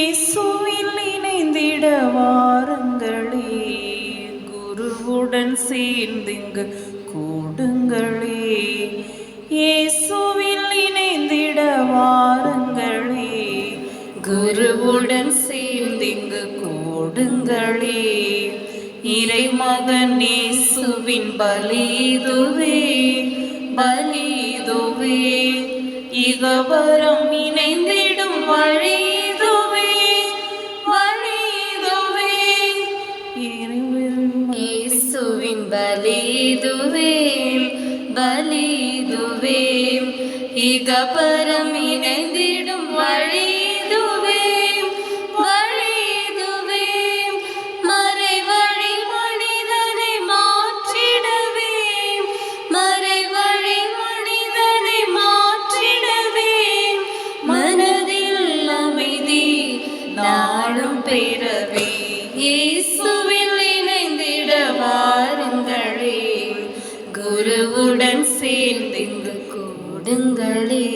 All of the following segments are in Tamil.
இயேசுவில் இணைந்திட வாருங்களே, குருவுடன் சேர்ந்திங்கு கூடுங்களே. இயேசுவில் இணைந்திட வாருங்களே, குருவுடன் சேர்ந்திங்கு கூடுங்களே. இறைமகன் இயேசுவின் பலிதுவே, பலிதுவே. இகவரம் இணைந்திடும் வழிதுவே, வழிதுவே. இயேசுவின் பலிதுவே, பலிதுவே. இகவரம் இணைந்திடும் வழிதுவே, வழிதுவே. மறைவழி மனிதனை மாற்றிடவே, மறைவழி மனிதனை மாற்றிடவே. மனதில் அமைதி நாளும் பெறவே, இயேசுவில் இணைந்திட வாருங்களே, குருவுடன் சேர்ந்திங்கு கூடுங்களே.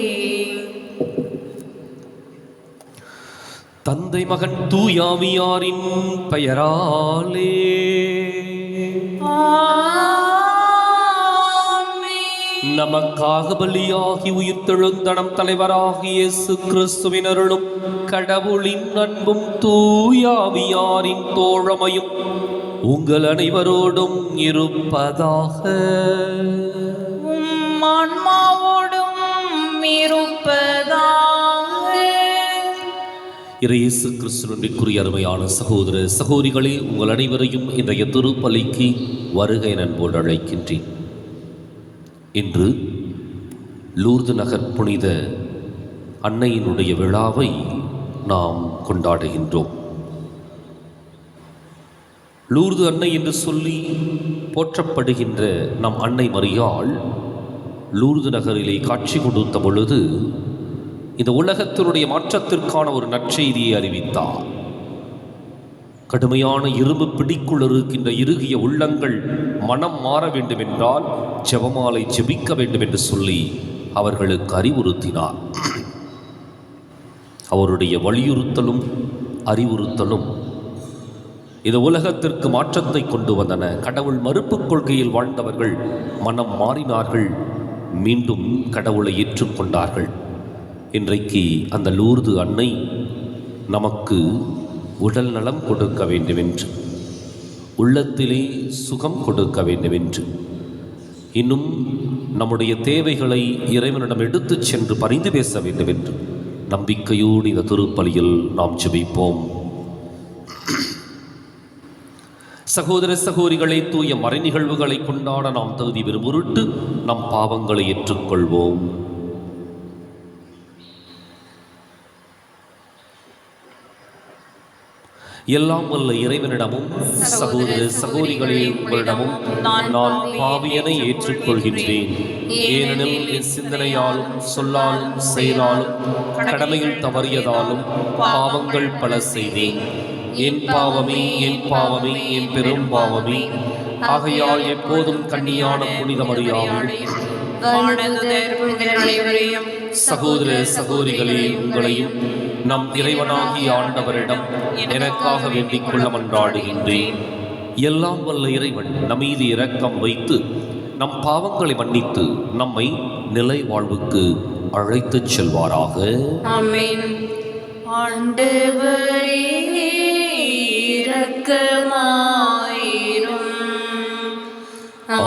தந்தை மகன் தூயாவியாரின் பெயராலே நமக்காக பலியாகி உயிர்த்தெழுந்தனம் தலைவராகிய இயேசு கிறிஸ்துவின் அருளும் கடவுளின் அன்பும் தூயாவியாரின் தோழமையும் உங்கள் அனைவரோடும் இருப்பதாக. ஆன்மாவோடும் இருப்பதாக. இயேசு கிறிஸ்துவிற்குரிய அருமையான சகோதர சகோதரிகளே, உங்கள் அனைவரையும் இன்றைய திருப்பலிக்கு வருகை நண்போடு அழைக்கின்றேன். இன்று லூர்து நகர் புனித அன்னையினுடைய விழாவை நாம் கொண்டாடுகின்றோம். லூர்து அன்னை என்று சொல்லி போற்றப்படுகின்ற நம் அன்னை மரியாள் லூர்து நகரிலே காட்சி கொடுத்த பொழுது இந்த உலகத்தினுடைய மாற்றத்திற்கான ஒரு நற்செய்தியை அறிவித்தார். கடுமையான இரும்பு பிடிக்குள் இருக்கின்ற இறுகிய உள்ளங்கள் மனம் மாற வேண்டும் என்றால் ஜெபமாலை ஜெபிக்க வேண்டும் என்று சொல்லி அவர்களுக்கு அறிவுறுத்தினார். அவருடைய வலியுறுத்தலும் அறிவுறுத்தலும் இந்த உலகத்திற்கு மாற்றத்தை கொண்டு வந்தன. கடவுள் மறுப்பு கொள்கையில் வாழ்ந்தவர்கள் மனம் மாறினார்கள், மீண்டும் கடவுளை ஏற்றுக்கொண்டார்கள். இன்றைக்கு அந்த லூர்து அன்னை நமக்கு உடல் நலம் கொடுக்க வேண்டுமென்று, உள்ளத்திலே சுகம் கொடுக்க வேண்டுமென்று, இன்னும் நம்முடைய தேவைகளை இறைவனிடம் எடுத்துச் சென்று பரிந்து பேச வேண்டுமென்று நம்பிக்கையோடு இந்த திருப்பலியில் நாம் ஜெபிப்போம். சகோதர சகோதரிகளை, தூய மறை நிகழ்வுகளை கொண்டாட நாம் தகுதி பெறும் பொருட்டு நம் பாவங்களை ஏற்றுக்கொள்வோம். எல்லாம் வல்ல இறைவனிடமும் சகோதர சகோதரிகளே உங்களிடமும் நான் பாவியனை ஏற்றுக்கொள்கின்றேன். ஏனெனில் என் சிந்தனையாலும் சொல்லாலும் செயலாலும் கடமையில் தவறியதாலும் பாவங்கள் பல செய்தேன். என் பாவமே, என் பாவமே, என் பெரும் பாவமே. ஆகையால் எப்போதும் கன்னியான புனித மரியாதையும் சகோதர சகோதரிகளே உங்களையும் நம் இறைவனாகிய ஆண்டவரிடம் எனக்காக வேண்டிக் கொள்ள மன்றாடுகின்றேன். எல்லாம் வல்ல இறைவன் நம் மீது இரக்கம் வைத்து நம் பாவங்களை மன்னித்து நம்மை நிலை வாழ்வுக்கு அழைத்துச் செல்வாராக. ஆமென். ஆண்டவரே இரக்கமாயிரும்.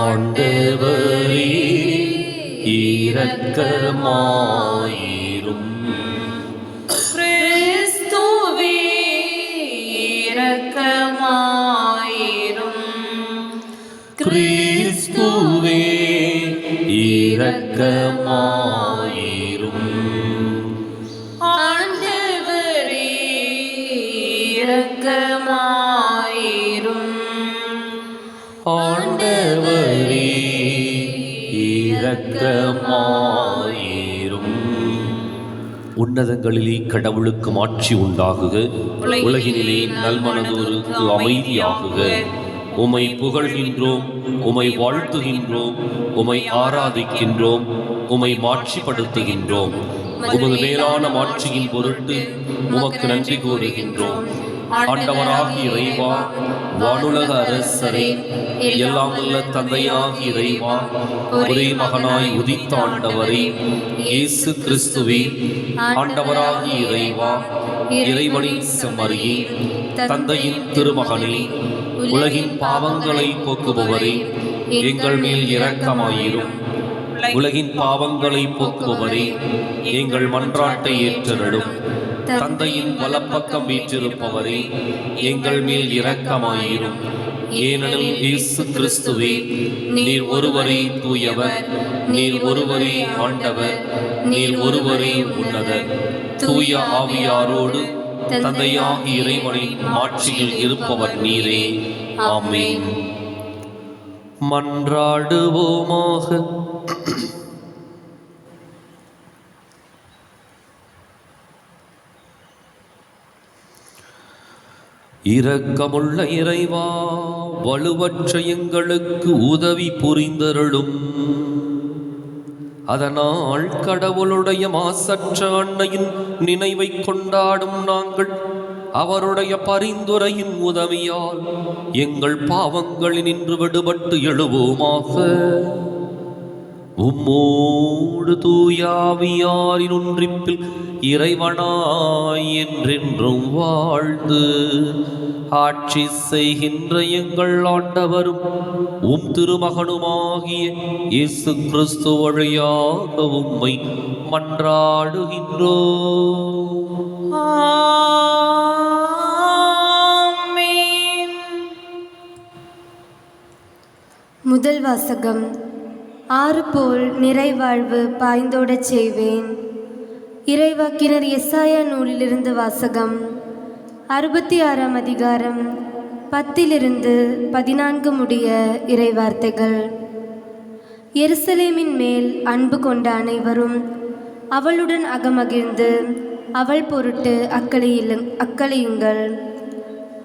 ஆண்டவரே இரக்கமாயிரும். கிறிஸ்துவே இரக்கமாயிரும். கிறிஸ்துவே இரக்கமாயிரும். ஆண்டவரே இரக்கமாயிரும். ஆண்டவரே இரக்கமாயிரும். உன்னதங்களிலே கடவுளுக்கு மாட்சி உண்டாகுக, உலகினிலே நல்மனதோருக்கு அமைதியாகுக. உம்மை புகழ்கின்றோம், உம்மை வாழ்த்துகின்றோம், உம்மை ஆராதிக்கின்றோம், உம்மை மாட்சிப்படுத்துகின்றோம். உமது மேலான மாட்சியின் பொருட்டு உமக்கு நன்றி கூறுகின்றோம். ஆண்டவராகிய இறைவா, வானுலக அரசரே, எல்லாம் உள்ள தந்தையாகிய இறைவா, ஒரே மகனாய் உதித்த ஆண்டவரே, இயேசு கிறிஸ்துவே, ஆண்டவராகிய இறைவா, இறைவனின் செம்மறியே, தந்தையின் திருமகனே, உலகின் பாவங்களை போக்குபவரே, எங்கள் மேல் இரக்கமாயிரும். உலகின் பாவங்களை போக்குபவரே, எங்கள் மன்றாட்டை ஏற்றருளும். தந்தையின் வலப்பக்கம் வீற்றிருப்பவரே, எங்கள் மேல் இரக்கமாயிரும். ஏனெனில் இயேசு கிறிஸ்துவே, நீர் ஒருவரே தூயவர், நீர் ஒருவரே ஆண்டவர், நீர் ஒருவரே உன்னதர். தூய ஆவியாரோடு தந்தையாகிய இறைவனின் ஆட்சியில் இருப்பவர் நீரே. ஆமென். மன்றாடுவோமாக. இரக்கமுள்ள இறைவா, வலுவற்ற எங்களுக்கு உதவி புரிந்தருளும். அதனால் கடவுளுடைய மாசற்ற அன்னையின் நினைவை கொண்டாடும் நாங்கள் அவருடைய பரிந்துரையின் உதவியால் எங்கள் பாவங்களினின்று விடுபட்டு எழுவோமாக. உம்மோடு தூயாவியாரின் ஒன்றிப்பில் இறைவனாய் என்றென்றும் வாழ்ந்து ஆட்சி செய்கின்ற எங்கள் ஆண்டவரும் உம் திருமகனுமாகிய இயேசு கிறிஸ்து வழியாக உம்மை மன்றாடுகின்றோம். ஆமென். முதல் வாசகம். ஆறு போல் நிறைவாழ்வு பாய்ந்தோடச் செய்வேன். இறைவாக்கினர் எசாயா நூலிலிருந்து வாசகம். 66ஆம் அதிகாரம் 10 முடிய இறைவார்த்தைகள். எருசலேமின் மேல் அன்பு கொண்ட அனைவரும் அவளுடன் அகமகிழ்ந்து அவள் பொருட்டு அக்களியுங்கள்.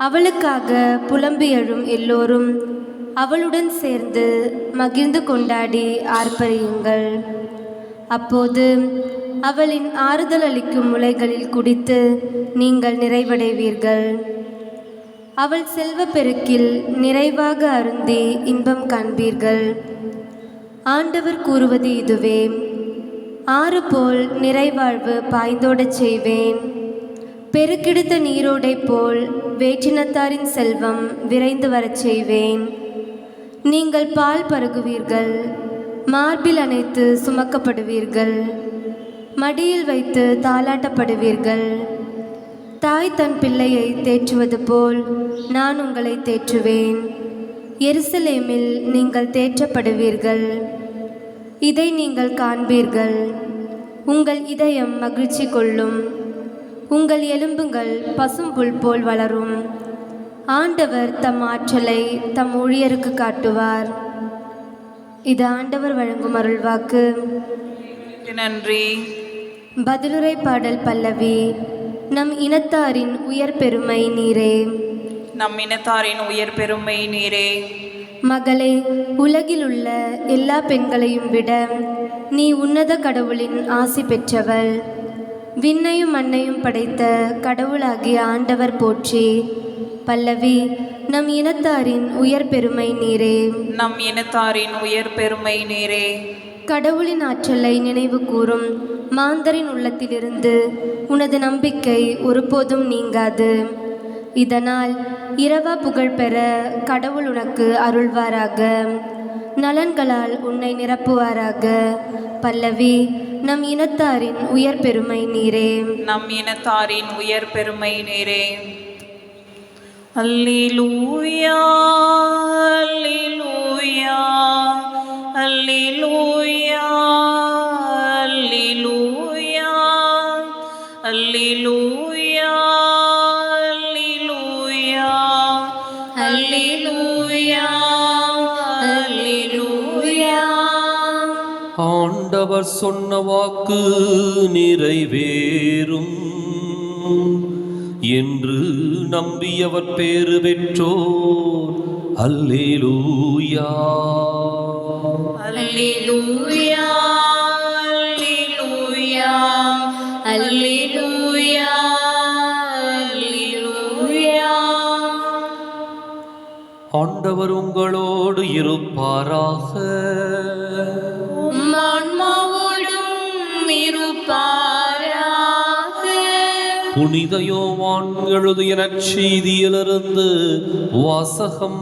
அவளுக்காக புலம்பி எழும் எல்லோரும் அவளுடன் சேர்ந்து மகிழ்ந்து கொண்டாடி ஆர்ப்பரியுங்கள். அப்போது அவளின் ஆறுதல் அளிக்கும் முலைகளில் குடித்து நீங்கள் நிறைவடைவீர்கள். அவள் செல்வ பெருக்கில் நிறைவாக அருந்தி இன்பம் காண்பீர்கள். ஆண்டவர் கூறுவது இதுவே: ஆறு போல் நிறைவாழ்வு பாய்ந்தோடச் செய்வேன். பெருக்கெடுத்த நீரோடை போல் வேற்றினத்தாரின் செல்வம் விரைந்து வரச் செய்வேன். நீங்கள் பால் பருகுவீர்கள், மார்பில் அணைத்து சுமக்கப்படுவீர்கள், மடியில் வைத்து தாலாட்டப்படுவீர்கள். தாய் தன் பிள்ளையை தேற்றுவது போல் நான் உங்களை தேற்றுவேன். எருசலேமில் நீங்கள் தேற்றப்படுவீர்கள். இதை நீங்கள் காண்பீர்கள். உங்கள் இதயம் மகிழ்ச்சி கொள்ளும். உங்கள் எலும்புகள் பசும்புல் போல் வளரும். ஆண்டவர் தம் ஆற்றலை தம் ஊழியருக்கு காட்டுவார். இது ஆண்டவர் வழங்கும் அருள்வாக்கு. நன்றி. பதிலுரை பாடல் பல்லவி. நம் இனத்தாரின் உயர் பெருமை நீரே. நம் இனத்தாரின் உயர் பெருமை நீரே. மகளே, உலகில் உள்ள எல்லா பெண்களையும் விட நீ உன்னத கடவுளின் ஆசி பெற்றவள். விண்ணையும் மண்ணையும் படைத்த கடவுளாகிய ஆண்டவர் போற்றி. பல்லவி. நம் இனத்தாரின் உயர் பெருமை நீரே. நம் இனத்தாரின் உயர் பெருமை நீரே. கடவுளின் ஆற்றலை நினைவு கூறும் மாந்தரின் உள்ளத்திலிருந்து உனது நம்பிக்கை ஒருபோதும் நீங்காது. இதனால் இரவா புகழ் பெற கடவுள் உனக்கு அருள்வாராக. நலன்களால் உன்னை நிரப்புவாராக. பல்லவி. நம் இனத்தாரின் உயர் பெருமை நீரே. நம் இனத்தாரின் உயர் பெருமை நீரே. அல்லேலூயா, அல்லேலூயா, அல்லேலூயா, அல்லேலூயா, அல்லேலூயா, அல்லேலூயா, அல்லேலூயா, அல்லேலூயா. ஆண்டவர் சொன்ன வாக்கு நிறைவேறும் என்று நம்பியவர் பேறு பெற்றோர் அல்லேலூயா. அல்லேலூயா அல்லேலூயா அல்லேலூயா அல்லேலூயா. ஆண்டவர் உங்களோடு இருப்பாராக. உம் ஆன்மாவோடும் இருப்பாராக. புனித யோவான் எழுதிய நற்செய்தியிலிருந்து வாசகம்.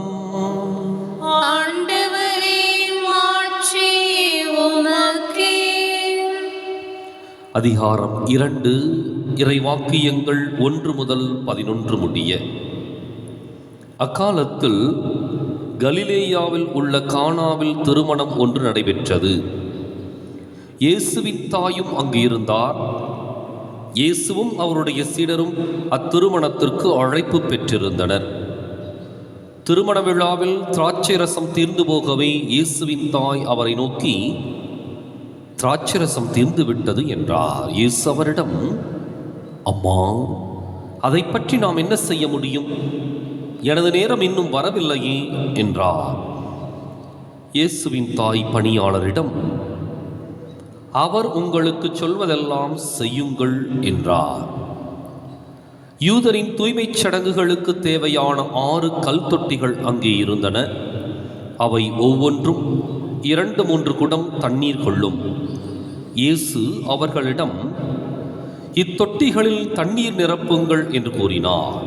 ஆண்டவரே மாட்சி உமக்கே. அதிகாரம் 2, இறைவாக்கியங்கள் 1 முதல் 11 முடிய. அக்காலத்தில் கலிலேயாவில் உள்ள கானாவில் திருமணம் ஒன்று நடைபெற்றது. இயேசுவின் தாயும் அங்கு இருந்தார். இயேசுவும் அவருடைய சீடரும் அத்திருமணத்திற்கு அழைப்பு பெற்றிருந்தனர். திருமண விழாவில் திராட்சை ரசம் தீர்ந்து போகவே இயேசுவின் தாய் அவரை நோக்கி, திராட்சை ரசம் தீர்ந்து விட்டது என்றார். இயேசு அவரிடம், அம்மா, அதை பற்றி நாம் என்ன செய்ய முடியும்? எனது நேரம் இன்னும் வரவில்லையே என்றார். இயேசுவின் தாய் பணியாளரிடம், அவர் உங்களுக்கு சொல்வதெல்லாம் செய்யுங்கள் என்றார். யூதரின் தூய்மைச் சடங்குகளுக்கு தேவையான 6 கல் தொட்டிகள் அங்கே இருந்தன. அவை ஒவ்வொன்றும் 2-3 குடம் தண்ணீர் கொள்ளும். இயேசு அவர்களிடம், இத்தொட்டிகளில் தண்ணீர் நிரப்புங்கள் என்று கூறினார்.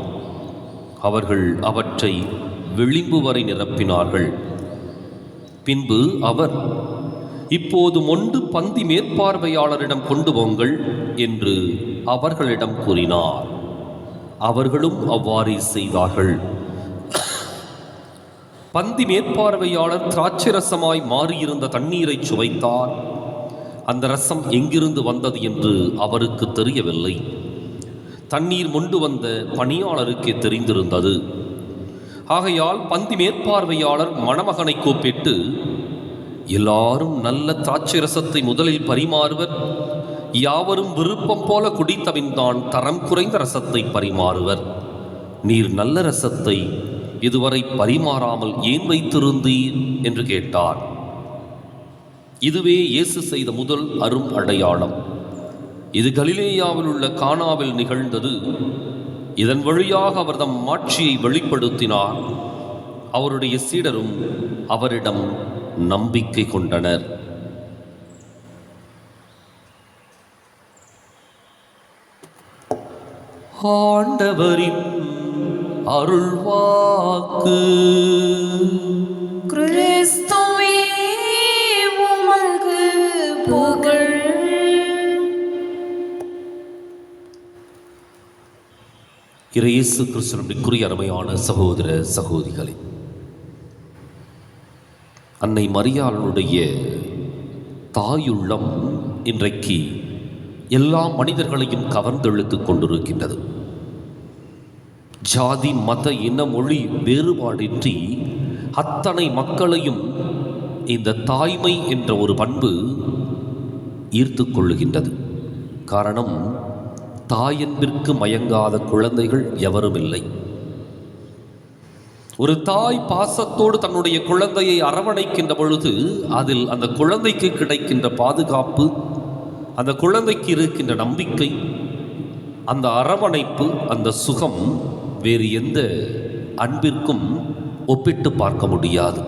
அவர்கள் அவற்றை விளிம்பு வரை நிரப்பினார்கள். பின்பு அவர், இப்போது மொண்டு பந்தி மேற்பார்வையாளரிடம் கொண்டு போங்கள் என்று அவர்களிடம் கூறினார். அவர்களும் அவ்வாறே செய்தார்கள். பந்தி மேற்பார்வையாளர் திராட்சை ரசமாய் மாறியிருந்த தண்ணீரை சுவைத்தார். அந்த ரசம் எங்கிருந்து வந்தது என்று அவருக்கு தெரியவில்லை. தண்ணீர் மொண்டு வந்த பணியாளருக்கே தெரிந்திருந்தது. ஆகையால் பந்தி மேற்பார்வையாளர் மணமகனை கூப்பிட்டு, எல்லாரும் நல்ல திராட்சை ரசத்தை முதலில் பரிமாறுவர், யாவரும் விருப்பம் போல குடித்தபின்தான் தரம் குறைந்த ரசத்தை பரிமாறுவர். நீர் நல்ல ரசத்தை இதுவரை பரிமாறாமல் ஏன் வைத்திருந்தீர் என்று கேட்டார். இதுவே இயேசு செய்த முதல் அரும் அடையாளம். இது கலிலேயாவில் உள்ள கானாவில் நிகழ்ந்தது. இதன் வழியாக அவர் தம் மாட்சியை வெளிப்படுத்தினார். அவருடைய சீடரும் அவரிடம் நம்பிக்கை கொண்டனர். ஆண்டவரின் அருள்வாக்கு. கிறிஸ்துவே உமக்கு புகழ். இயேசு கிறிஸ்துவின் அருமையான சகோதர சகோதரிகளே, அன்னை மரியாளுடைய தாயுள்ளம் இன்றைக்கு எல்லா மனிதர்களையும் கவர்ந்தெழுத்துக் கொண்டிருக்கின்றது. ஜாதி, மத, இன, மொழி வேறுபாடின்றி அத்தனை மக்களையும் இந்த தாய்மை என்ற ஒரு பண்பு ஈர்த்து கொள்ளுகின்றது. காரணம், தாயன்பிற்கு மயங்காத குழந்தைகள் எவரும் இல்லை. ஒரு தாய் பாசத்தோடு தன்னுடைய குழந்தையை அரவணைக்கின்ற பொழுது அதில் அந்த குழந்தைக்கு கிடைக்கின்ற பாதுகாப்பு, அந்த குழந்தைக்கு இருக்கின்ற நம்பிக்கை, அந்த அரவணைப்பு, அந்த சுகம் வேறு எந்த அன்பிற்கும் ஒப்பிட்டு பார்க்க முடியாது.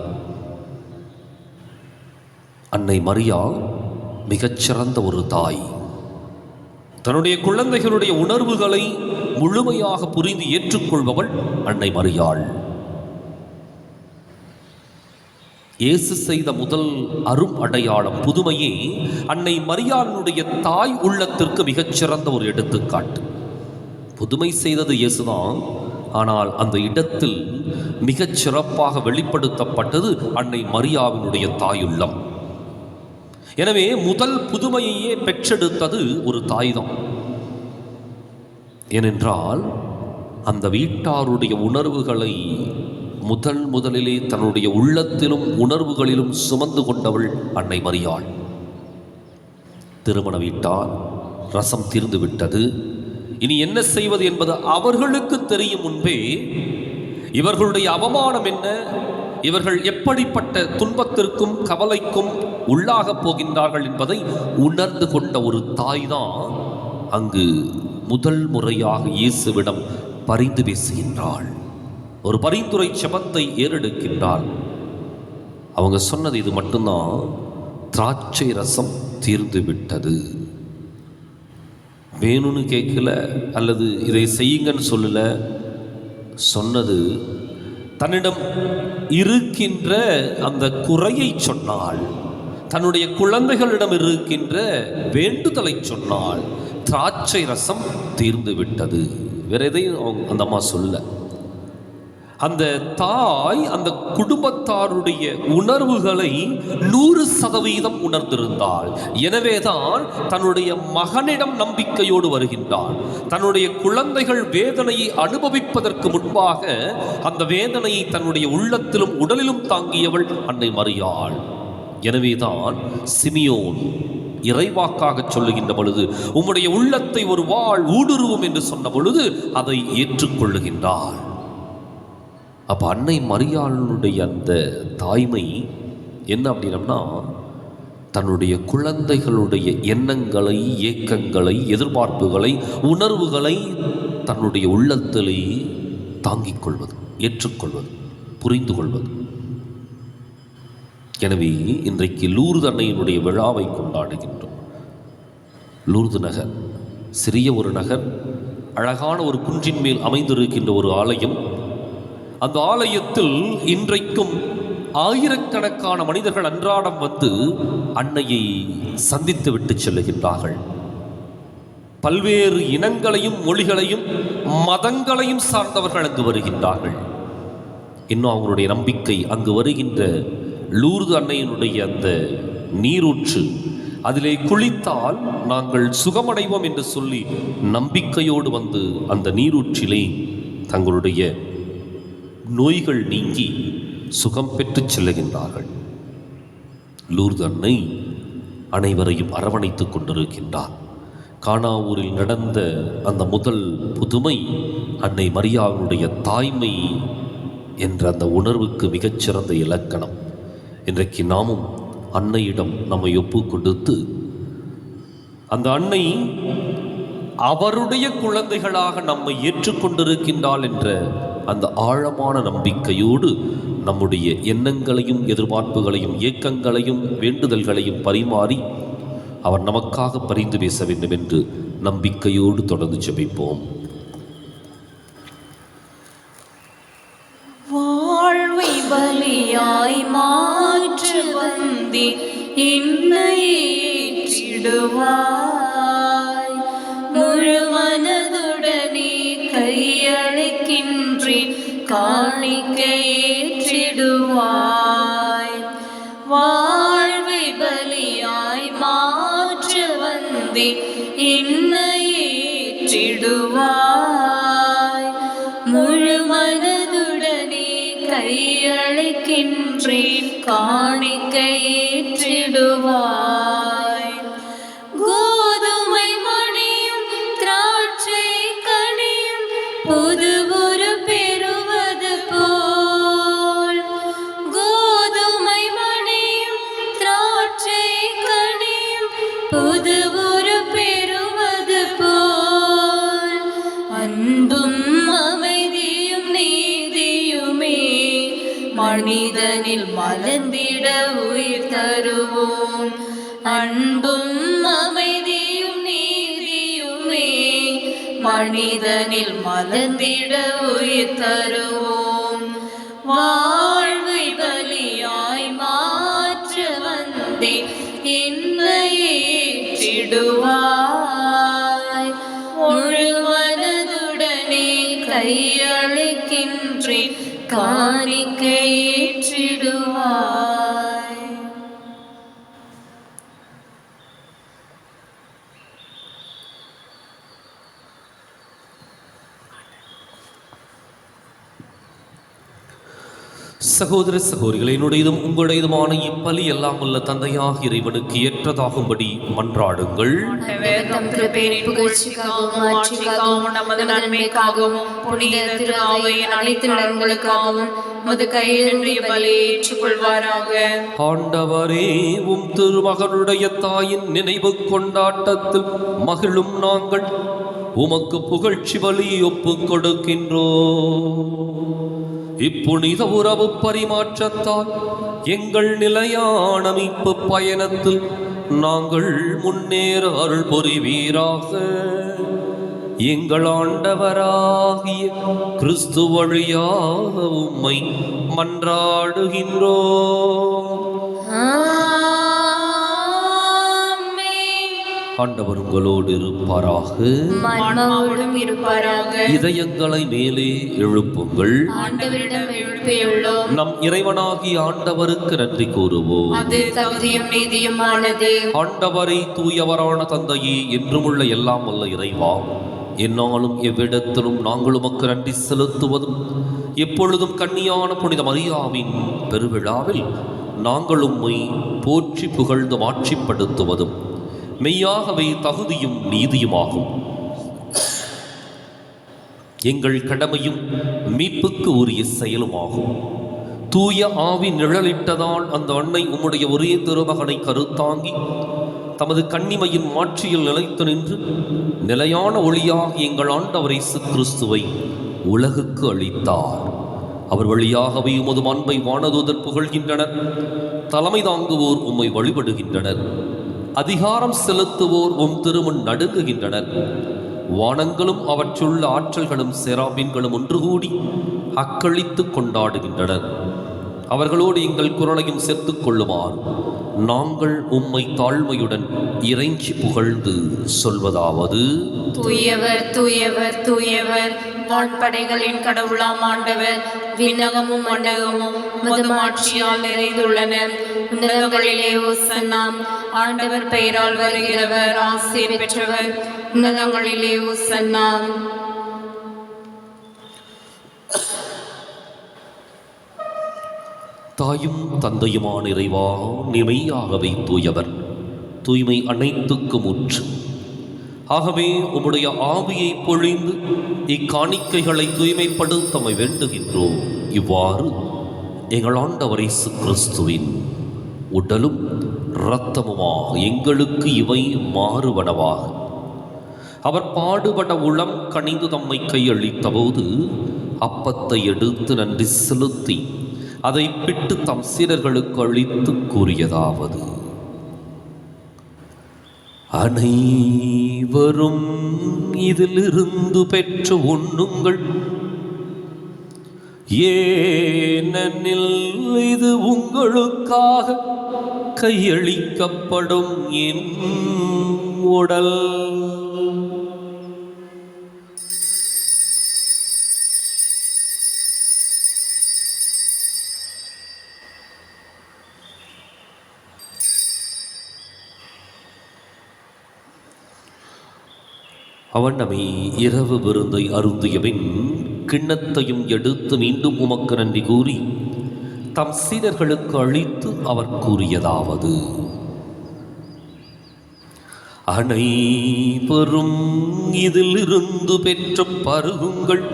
அன்னை மரியா மிகச்சிறந்த ஒரு தாய். தன்னுடைய குழந்தைகளுடைய உணர்வுகளை முழுமையாக புரிந்து ஏற்றுக்கொள்பவள் அன்னை மரியாள். இயேசு செய்த முதல் அரும் அடையாளம், புதுமையே அன்னை மரியாளுடைய தாய் உள்ளத்திற்கு மிகச்சிறந்த ஒரு எடுத்துக்காட்டு. புதுமை செய்தது இயேசுதான், ஆனால் அந்த இடத்தில் மிகச் சிறப்பாக வெளிப்படுத்தப்பட்டது அன்னை மரியாவினுடைய தாயுள்ளம். எனவே முதல் புதுமையையே பெற்றெடுத்தது ஒரு தாய்தான். ஏனென்றால் அந்த வீட்டாருடைய உணர்வுகளை முதலிலே தன்னுடைய உள்ளத்திலும் உணர்வுகளிலும் சுமந்து கொண்டவள் அன்னை மரியாள். திருமண வீட்டார், ரசம் தீர்ந்து விட்டது, இனி என்ன செய்வது என்பது அவர்களுக்கு தெரியும் முன்பே இவர்களுடைய அவமானம் என்ன, இவர்கள் எப்படிப்பட்ட துன்பத்திற்கும் கவலைக்கும் உள்ளாகப் போகின்றார்கள் என்பதை உணர்ந்து கொண்ட ஒரு தாய் தான் அங்கு முதல் முறையாக இயேசுவிடம் பரிந்து பேசுகின்றாள். ஒரு பரிந்துரை செபத்தை ஏறெடுக்கின்றாள். அவங்க சொன்னது இது மட்டும்தான், திராட்சை ரசம் தீர்ந்து விட்டது. வேணும்னு கேட்கல, அல்லது இதை செய்யுங்கன்னு சொல்லல. சொன்னது தன்னிடம் இருக்கின்ற அந்த குறையை சொன்னாள், தன்னுடைய குழந்தைகளிடம் இருக்கின்ற வேண்டுதலை சொன்னாள். திராட்சை ரசம் தீர்ந்து விட்டது. வேற எதையும் அந்த அம்மா சொல்ல. அந்த தாய் அந்த குடும்பத்தாருடைய உணர்வுகளை 100% உணர்ந்திருந்தாள். எனவேதான் தன்னுடைய மகனிடம் நம்பிக்கையோடு வருகின்றாள். தன்னுடைய குழந்தைகள் வேதனையை அனுபவிப்பதற்கு முன்பாக அந்த வேதனையை தன்னுடைய உள்ளத்திலும் உடலிலும் தாங்கியவள் அன்னை மரியாள். எனவேதான் சிமியோன் இறைவாக்காக சொல்லுகின்ற பொழுது, உம்முடைய உள்ளத்தை ஒரு வாள் ஊடுருவும் என்று சொன்ன பொழுது அதை ஏற்றுக்கொள்ளுகின்றாள். அப்ப அன்னை மரியாளுடைய அந்த தாய்மை என்ன அப்படின்னா, தன்னுடைய குழந்தைகளுடைய எண்ணங்களை, ஏக்கங்களை, எதிர்பார்ப்புகளை, உணர்வுகளை தன்னுடைய உள்ளத்திலே தாங்கிக் கொள்வது, ஏற்றுக்கொள்வது, புரிந்து கொள்வது. எனவே இன்றைக்கு லூர்து அன்னையினுடைய விழாவை கொண்டாடுகின்றோம். லூர்து நகர் சிறிய ஒரு நகர், அழகான ஒரு குன்றின் மேல் அமைந்திருக்கின்ற ஒரு ஆலயம். அந்த ஆலயத்தில் இன்றைக்கும் ஆயிரக்கணக்கான மனிதர்கள் அன்றாடம் வந்து அன்னையை சந்தித்து விட்டு செல்லுகின்றார்கள். பல்வேறு இனங்களையும் மொழிகளையும் மதங்களையும் சார்ந்தவர்கள் அங்கு வருகின்றார்கள். இன்னும் அவங்களுடைய நம்பிக்கை, அங்கு வருகின்ற லூர்து அன்னையினுடைய அந்த நீரூற்று, அதிலே குளித்தால் நாங்கள் சுகமடைவோம் என்று சொல்லி நம்பிக்கையோடு வந்து அந்த நீரூற்றிலே தங்களுடைய நோய்கள் நீங்கி சுகம் பெற்று செல்லுகின்றார்கள். லூர்து அன்னை அனைவரையும் அரவணைத்து கொண்டிருக்கின்றார். கானாவூரில் நடந்த அந்த முதல் புதுமை அன்னை மரியாளுடைய தாய்மை என்ற அந்த உணர்வுக்கு மிகச்சிறந்த இலக்கணம். இன்றைக்கு நாமும் அன்னையிடம் நம்மை ஒப்பு கொடுத்து, அந்த அன்னை அவருடைய குழந்தைகளாக நம்மை ஏற்றுக்கொண்டிருக்கின்றாள் என்ற அந்த ஆழமான நம்பிக்கையோடு நம்முடைய எண்ணங்களையும், எதிர்பார்ப்புகளையும், ஏக்கங்களையும், வேண்டுதல்களையும் பரிமாறி அவர் நமக்காக பரிந்து பேச வேண்டும் என்று நம்பிக்கையோடு தொடர்ந்து ஜெபிப்போம். வாழ்வை பலியாய் மாற்று வந்தே என்னை ஏற்றிடுவாய். முழு மனதுடனே கையளிக்கின்றேன், காணிக்கை ஏற்றிடுவாய். வாழ்வை பலியாய் மாற்று வந்தே என்னை ஏற்றிடுவாய். முழு மனதுடனே கையளிக்கின்றேன், காணிக்கை ஏற்றிடுவாய். கோதுமை மணியும் திராட்சை கனியும் புதுவுரு பெறுவது போல், கோதுமை மணியும் திராட்சை கனியும் புதுவுரு பெறுவது போல், அன்பும் அமைதியும் நீதியுமே மனிதனில் மலர்ந்திட உயிர் தருவோம். அன்பும் அமைதியும் நீதியுமே மனிதனில் மலர்ந்திட உயிர் தருவோம். வாழ்வை பலியாய் மாற்ற வந்தே என்னை ஏற்றிடுவாய். முழு மனதுடனே கையளிக்கின்றேன், காணிக்கை ஏற்றிடுவாய். சகோதர சகோதரிகளை, என்னுடையதும் உங்களுடையதுமான இப்பலி எல்லாம் உள்ள தந்தையாக இறைவனுக்கு ஏற்றதாகும்படி மன்றாடுங்கள். தம் திருப்பெயரின் புகழ்ச்சிக்காகவும் மாட்சிக்காகவும் நமது நன்மைக்காகவும் புனித திரு ஆவியின் அனைத்து நலன்களுக்காகவும் உமது கையிலிருந்து பலியை ஏற்றுக்கொள்வாராக. ஆண்டவரே, உம் திருமகனுடைய தாயின் நினைவு கொண்டாட்டத்தில் மகிழும் நாங்கள் உமக்கு புகழ்ச்சி பலி ஒப்புக் கொடுக்கின்றோம். இப்புனித உறவு பரிமாற்றத்தால் எங்கள் நிலையான மீட்பு பயணத்தில் நாங்கள் முன்னேற அருள் புரிவீராக. எங்கள் ஆண்டவராகிய கிறிஸ்து வழியாக உம்மை மன்றாடுகின்றோம். ஆண்டவர் உங்களோடு இருப்பாராக. மனமோடும் இருப்பாராக. இதயங்களை மேலே எழுப்புங்கள். ஆண்டவரிடம் எழுப்பியுள்ளோம். நம் இறைவனாகிய ஆண்டவருக்கு நன்றி கூறுவோம். அது தகுதியும் நீதியுமானது. ஆண்டவரை தூயவரான தந்தையே, என்றுமுள்ள எல்லாம் வல்ல இறைவா, என்னாலும் எவ்விடத்திலும் நாங்கள் உமக்கு நன்றி செலுத்துவதும் எப்பொழுதும் கன்னியான புனித மரியாவின் பெருவிழாவில் நாங்கள் உம்மை போற்றி புகழ்ந்து மாட்சிப்படுத்துவதும் மெய்யாகவே தகுதியும் நீதியுமாகும். எங்கள் கடமையும் மீட்புக்கு உரிய செயலுமாகும். தூய ஆவி நிழலிட்டதால் அந்த அன்னை உம்முடைய ஒரே திருமகனை கருத்தாங்கி தமது கன்னிமையின் மாட்சியில் நிலைத்து நின்று நிலையான ஒளியாக எங்கள் ஆண்டவர் இயேசு கிறிஸ்துவை உலகுக்கு அளித்தார். அவர் வழியாகவே உமது அன்பை வானதூதர் புகழ்கின்றனர். தலைமை தாங்குவோர் உம்மை வழிபடுகின்றனர். அதிகாரம் செலுத்துவோர் உம் திருமுன் நடுங்குகின்றனர். வானங்களும் அவற்றுள்ள ஆற்றல்களும் செராபீன்களும் ஒன்று கூடி அக்களித்து கொண்டாடுகின்றனர். அவர்களோடு எங்கள் குரலையும் சேர்த்துக் கொள்ளுமாறு நாங்கள் உம்மை தாழ்மையுடன் இறைஞ்சி புகழ்ந்து சொல்வதாவது: தூயவர் தூயவர் தூயவர், வான்படைகளின் கடவுளாம் ஆண்டவர். விண்ணகமும் மண்டகமும் உமது மாட்சியால் நிறைந்துள்ளன. உன்னதங்களிலே ஓசன்னா. ஆண்டவர் பெயரால் வருகிறவர் ஆசை பெற்றவர். உன்னதங்களிலே ஓசன்னா. தாயும் தந்தையுமான இறைவா, நிமையாகவே தூயவர், தூய்மை அனைத்துக்கும் ஊற்று. ஆகவே உம்முடைய ஆவியை பொழிந்து இக்காணிக்கைகளை தூய்மைப்படுத்தமை வேண்டுகின்றோம். இவ்வாறு எங்கள் ஆண்டவர் இயேசு கிறிஸ்துவின் உடலும் இரத்தமுமாக எங்களுக்கு இவை மாறுவனவாக. அவர் பாடுபட உளம் கனிந்து தம்மை கையளித்த போது அப்பத்தை எடுத்து நன்றி செலுத்தி அதை பிட்டு தம் சீடர்களுக்கு அளித்து கூறியதாவது: அனைவரும் இதிலிருந்து பெற்று உண்ணுங்கள், ஏனெனில் இது உங்களுக்காக கையளிக்கப்படும் என் உடல். அவனமே இரவு விருந்தை அருந்தியபின் கிண்ணத்தையும் எடுத்து மீண்டும் உமக்கு நன்றி கூறி தம் சீடர்களுக்கு அளித்து அவர் கூறியதாவது: அனைவரும் இதிலிருந்து பெற்று பருகுங்கள்,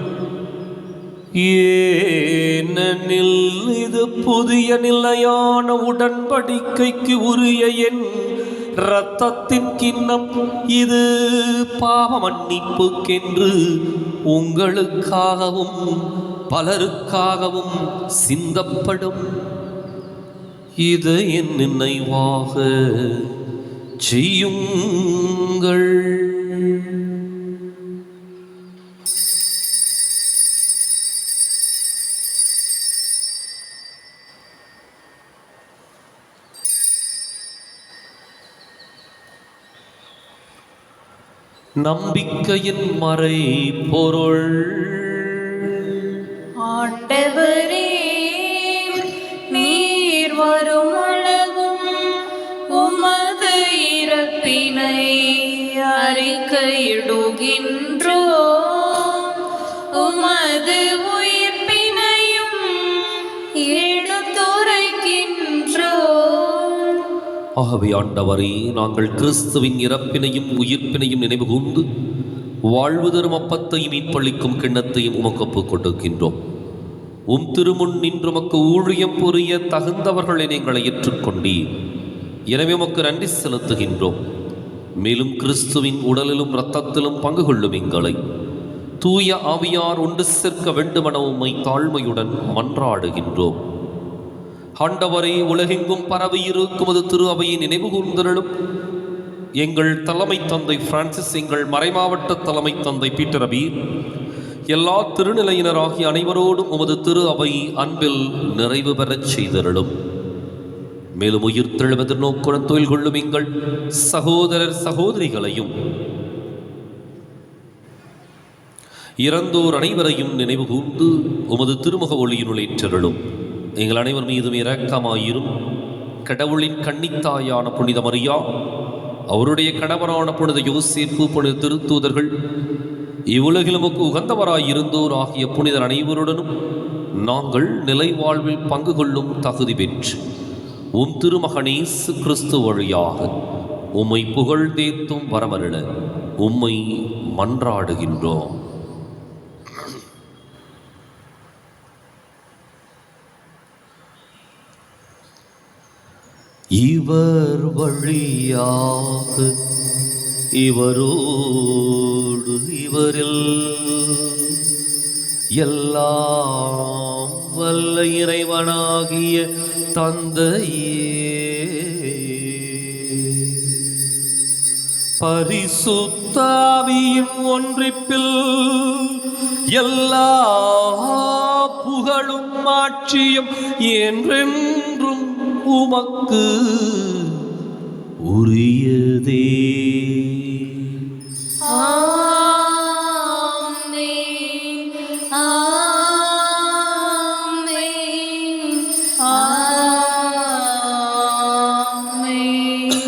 ஏனெனில் இது புதிய நிலையான உடன்படிக்கைக்கு உரிய என் இரத்தத்தின் கிண்ணம். இது பாவ மன்னிப்புக்கென்று உங்களுக்காகவும் பலருக்காகவும் சிந்தப்படும். இது என் நினைவாக செய்யுங்கள். நம்பிக்கையின் மறை பொருள். ஆண்டவரே, நீர் வரும் அளவும் உமது இறப்பினை அறிக்கையிடுகின்றோம். உமது உயிர்ப்பினையும் ஆகவே ஆண்டவரே, நாங்கள் கிறிஸ்துவின் இறப்பினையும் உயிர்ப்பினையும் நினைவு கூர்ந்து வாழ்வு தரும் அப்பத்தையும் மீட்பளிக்கும் கிண்ணத்தையும் உமக்கு ஒப்புக் கொடுக்கின்றோம். உம் திருமுன் நின்று உமக்கு ஊழியம் புரிய தகுந்தவர்களை எங்களை ஏற்றுக்கொண்டீர். எனவே உமக்கு நன்றி செலுத்துகின்றோம். மேலும் கிறிஸ்துவின் உடலிலும் இரத்தத்திலும் பங்கு கொள்ளும் எங்களை தூய ஆவியார் ஒன்று சேர்க்க வேண்டுமென உம்மை தாழ்மையுடன் மன்றாடுகின்றோம். ஆண்டவரே, உலகெங்கும் பரவி இருக்கும் அது திரு அவையை நினைவு கூர்ந்தருளும். எங்கள் தலைமை தந்தை பிரான்சிஸ், எங்கள் மறைமாவட்ட தலைமை தந்தை பீட்டர் அபீர், எல்லா திருநிலையினராகிய அனைவரோடும் உமது திரு அவை அன்பில் நிறைவு பெறச் செய்தருளும். மேலும் உயிர் தெழுவது நோக்குடன் தொழில் கொள்ளும் எங்கள் சகோதரர் சகோதரிகளையும் இறந்தோர் அனைவரையும் நினைவு கூர்ந்து உமது திருமுக ஒளியினுள் ஏற்றருளும். எங்கள் அனைவர் மீதும் இரக்கமாயிரும். கடவுளின் கன்னித்தாயான புனித மரியா, அவருடைய கணவரான புனித யோசேப்பு, புனித திருத்தூதர்கள், இவ்வுலகில் நமக்கு உகந்தவராயிருந்தோர் ஆகிய புனிதர் அனைவருடனும் நாங்கள் நிலை வாழ்வில் பங்கு கொள்ளும் தகுதி பெற்று உம் திருமகன் இயேசு கிறிஸ்து வழியாக உம்மை புகழ்ந்தேத்தும் வரமருள உம்மை மன்றாடுகின்றோம். இவர் வழியாக இவரோடு இவரில் எல்லாம் வல்ல இறைவனாகிய தந்தையே, பரிசுத்த ஆவியின் ஒன்றிப்பில் எல்லா புகழும் மாட்சியும் என்றென்றும் உமக்கு உரியதே. ஆமென், ஆமென், ஆமென்.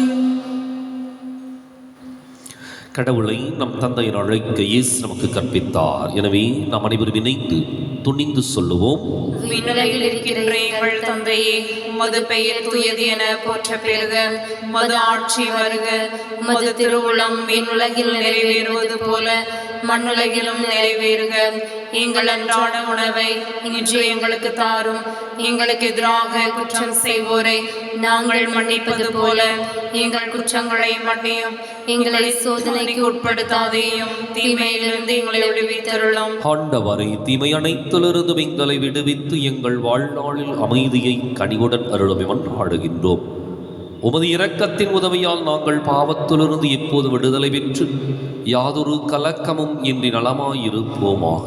கடவுளை நம் தந்தையின் அழைக்க இயேசு நமக்கு கற்பித்தார். எனவே நாம் அனைவரும் இணைந்து துணிந்து சொல்லுவோம். விண்ணுலகில் இருக்கின்ற எங்கள் தந்தையே, உமது பெயர் தூயது என போற்ற பெறுக. உமது ஆட்சி வருக. உமது திருவுளம் விண்ணுலகில் நிறைவேறுவது போல மண்ணுலகிலும் நிறைவேறுக. எங்கள் அன்றாட உணவை இன்று எங்களுக்கு தாரும். எங்களுக்கு எதிராக குற்றம் செய்வோரை நாங்கள் மன்னிப்பது போல எங்கள் குற்றங்களை மன்னியும். எங்களை சோதனைக்கு உட்படுத்தாதேயும், தீமையிலிருந்து எங்களை விடுவித்தருளும். ஆண்டவரே, தீமை அனைத்திலிருந்து எங்களை விடுவித்து எங்கள் வாழ்நாளில் அமைதியை கனிவுடன் அருளும் மன்றாடுகின்றோம். உமது இரக்கத்தின் உதவியால் நாங்கள் பாவத்திலிருந்து எப்போது விடுதலை பெற்று யாதொரு கலக்கமும் இன்றி நலமாயிருப்போமாக.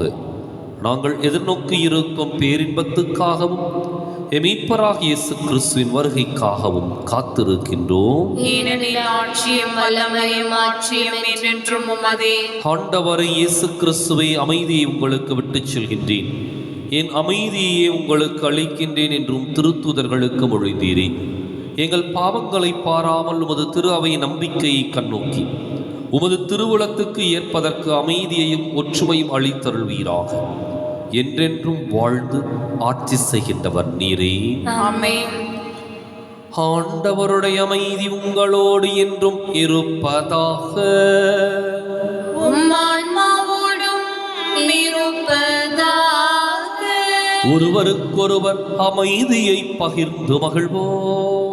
நாங்கள் எதிர்நோக்கி இருக்கும் பேரின்பத்துக்காகவும் மீட்பராகிய இயேசு கிறிஸ்துவின் வருகைக்காகவும் காத்திருக்கின்றோம். ஏனெனில் ஆட்சியும் வல்லமையும் ஆட்சியும் என்றென்றும் உமதே. ஆண்டவரே இயேசு கிறிஸ்துவை, அமைதியை உங்களுக்கு விட்டுச் செல்கின்றேன், என் அமைதியை உங்களுக்கு அளிக்கின்றேன் என்றும் திருத்தூதர்களுக்கு மொழிந்தீரே. எங்கள் பாவங்களை பாராமல் உமது திரு அவை நம்பிக்கையை கண்ணோக்கி உமது திருவுளத்துக்கு ஏற்பதற்கு அமைதியையும் ஒற்றுமையும் அளித்தருள்வீராக. என்றென்றும் வாழ்ந்து ஆட்சி செய்கின்றவர் நீரே. ஆமென். ஆண்டவருடைய அமைதி உங்களோடு என்றும் இருப்பதாக. உம் ஆன்மாவோடும் இருப்பதாக. ஒருவருக்கொருவர் அமைதியை பகிர்ந்து மகிழ்வோம்.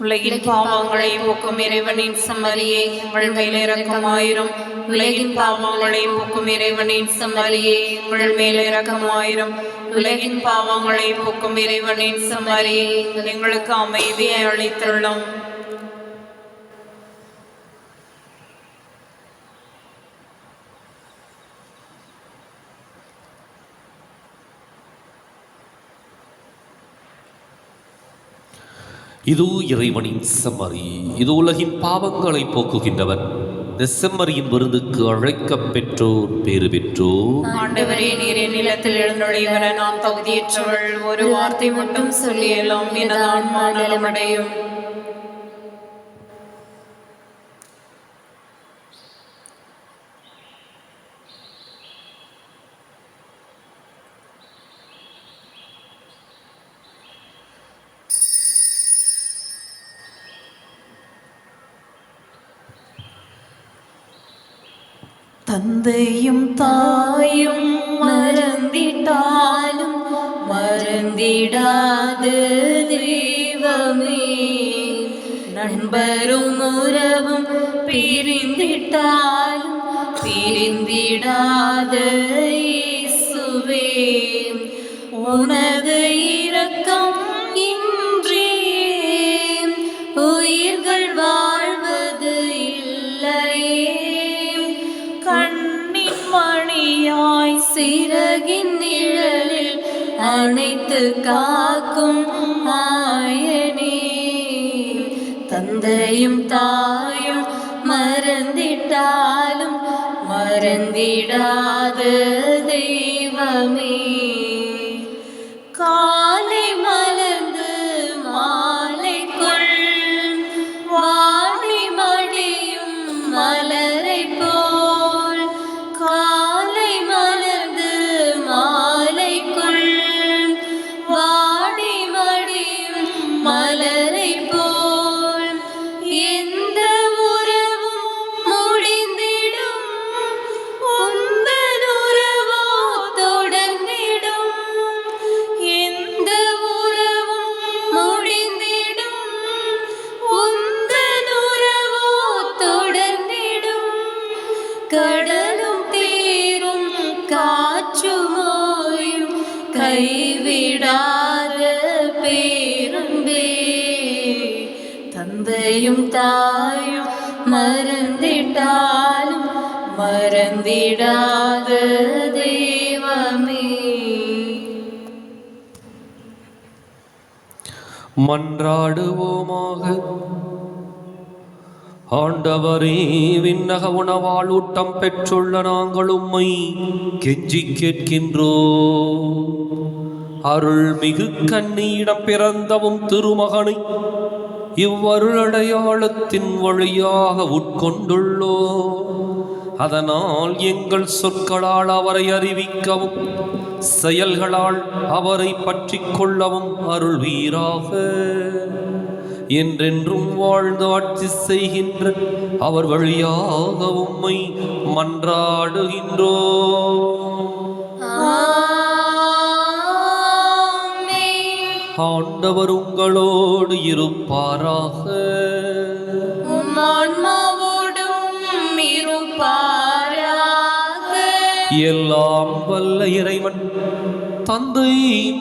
உலகின் பாவங்களை போக்கும் இறைவனின் செம்மறியே, உங்கள் மேல் இரக்கமாயிரும். உலகின் பாவங்களை போக்கும் இறைவனின் செம்மறியே, உங்கள் மேல் இரக்கமாயிரும். உலகின் பாவங்களை போக்கும் இறைவனின் செம்மறியே, எங்களுக்கு அமைதியை அளித்துள்ளோம். இதோ இறைவனின் செம்மறி, இது உலகின் பாவங்களை போக்குகின்றவர். இந்த செம்மறியின் விருந்துக்கு அழைக்கப் பெற்றோர் பேறு பெற்றோர். ஆண்டவரே, நீர் என் நிலத்தில் எழுந்தொழிவர நான் தகுதியற்றவள். ஒரு வார்த்தை மட்டும் சொல்லியெல்லாம் எனது ஆன்மா நலமடையும். தந்தையும் தாயும் மறந்திட்டாலும் மறந்திடாத தெய்வமே, நண்பரும் உறவும் பிரிந்திட்டாலும் பிரிந்திடாத இயேசுவே, உனது இரக்கம் இன்றி உயிர்கள் வாழ்வது இல்லையே, கண்ணின் மணியாய் சிறகின் நிழலில் அணைத்து காக்கும் மாயனே, தந்தையும் தாயும் மறந்திட்டாலும் மறந்திடாத தெய்வமே, காலை மலர்ந்து மாலைக்குள் வாடி மடியும் மலரை போல், காலை மலர்ந்து மாலைக்குள் வாடி மடியும் மலரை போல், எந்த உறவும் முடிந்திடும் உந்தன் உறவோ தொடர்ந்திடும், எந்த உறவும் முடிந்திடும் உந்தன் உறவோ தொடர்ந்திடும், கடலும் தேரும் காற்றுமோயும் கைவிடாத பேரும்பே, தந்தையும் தாயும் மறந்திட்டாலும் மறந்திடாத தெய்வமே. மன்றாடுவோமாக. ஆண்டவரே, விண்ணக உணவால் ஊட்டம் பெற்றுள்ள நாங்கள் உம்மை கெஞ்சி கேட்கின்றோம். அருள்மிகு கன்னியிடம் பிறந்தவும் திருமகனை இவ்வருளடையாளத்தின் வழியாக உட்கொண்டுள்ளோம். அதனால் எங்கள் சொற்களால் அவரை அறிவிக்கவும் செயல்களால் அவரை பற்றி கொள்ளவும் அருள்வீராக. என்றென்றும் வாழ்ந்து ஆட்சி செய்கின்ற அவர் வழியாக உம்மை மன்றாடுகின்றோம். ஆண்டவர் உங்களோடு இருப்பாராக. எல்லாம் வல்ல இறைவன் தந்தை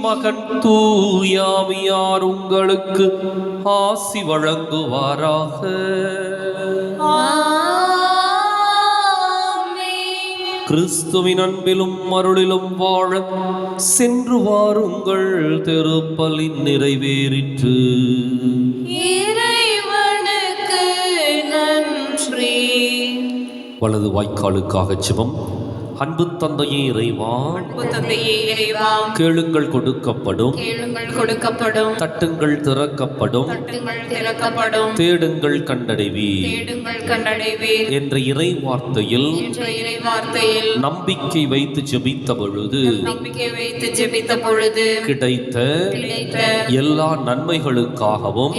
மகன் தூயாவியார் உங்களுக்கு ஆசி வழங்குவாராக. கிறிஸ்துவின் அன்பிலும் அருளிலும் வாழ சென்று வாருங்கள். திருப்பலின் நிறைவேறிற்று. இறைவனுக்கு நன்றி. வலது வாய்க்காலுக்காக ஜெபம். அன்பு தந்தையே இறைவா, கேளுங்கள் கொடுக்கப்படும், தட்டுங்கள் திறக்கப்படும், தேடுங்கள் கண்டடைவீர் என்ற இறை வார்த்தையில் நம்பிக்கை வைத்து ஜெபித்த பொழுது கிடைத்த எல்லா நன்மைகளுக்காகவும்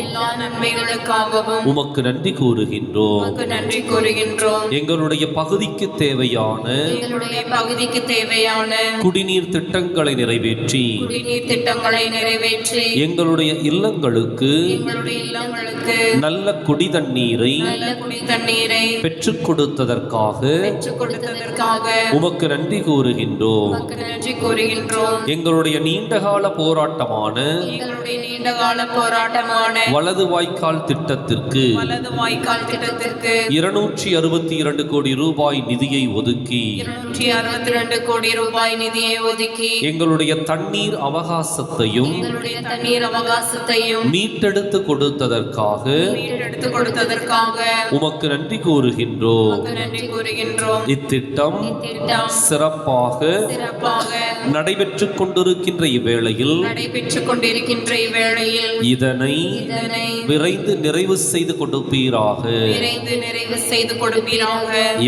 உமக்கு நன்றி கூறுகின்றோம். எங்களுடைய பகுதிக்கு தேவையான குடிநீர் திட்டங்களை நிறைவேற்றி எங்களுடைய இல்லங்களுக்கு நல்ல குடிதண்ணீரை பெற்றுக் கொடுத்ததற்காக உமக்கு நன்றி கூறுகின்றோம். எங்களுடைய நீண்டகால போராட்டமான வலது வாய்க்கால் திட்டத்திற்கு 262 கோடி ரூபாய் நிதியை ஒதுக்கி எங்களுடைய தண்ணீர் அவகாசத்தையும் மீட்டெடுத்து கொடுத்ததற்காக உமக்கு நன்றி கூறுகின்றோம். இத்திட்டம் சிறப்பாக நடைபெற்றுக் கொண்டிருக்கின்ற இவ்வேளையில் இதனை விரைந்து நிறைவு செய்து கொடுப்பீராக.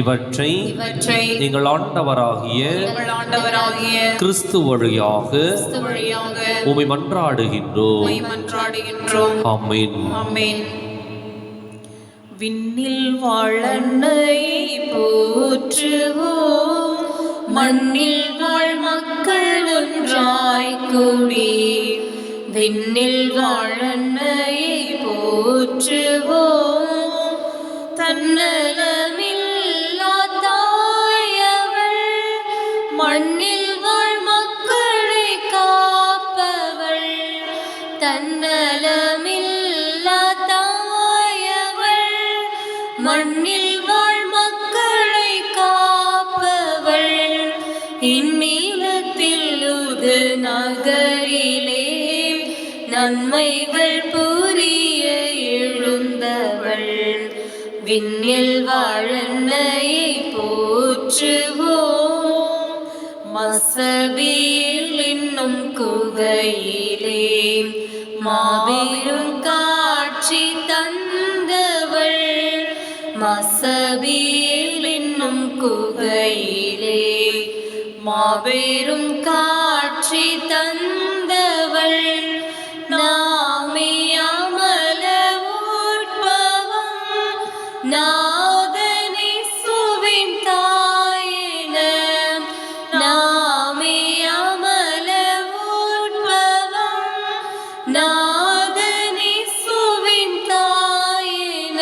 இவற்றை எங்கள் ஆண்டவராகிய கிறிஸ்து வழியாக உம்மை மன்றாடுகின்றோம். ஆமென். விண்ணில் வாழன்னை போற்றுவோம், மண்ணில் வாழ் மக்கள் ஒன்றாய் கூடி விண்ணில் வாழன்னை போற்றுவோம். தன்னலமில்லா தாயவள், மண்ணில் வாழ் மக்களை காப்பவள். தன்னலமில்லா தாயவள், மண்ணில் வாழ் மக்களை காப்பவள். இந்நீலத்தில் உது நகரிலே நன்மைகள் புரிய எழுந்தவள். விண்ணில் வாழன்னையை போற்றுவோம், மசபியில் என்னும் குகையிலே மாபெரும் காட்சி தந்தவள். மசபியில் என்னும் குகையிலே மாபெரும் காட்சி தந்தவள். நாமே அமல உட்பவம், நாதனேசுவின் தாயென. நாமே அமல உட்பவம், நாதனேசுவின் தாயென.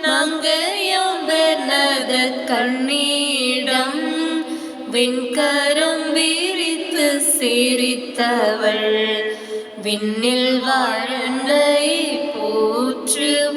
நங்கையாம் பெர்னதத் கண்ணிடம் வெண்கரம் விரித்து சிரித்தவள். விண்ணில் வாழன்னை போற்றுவோம்,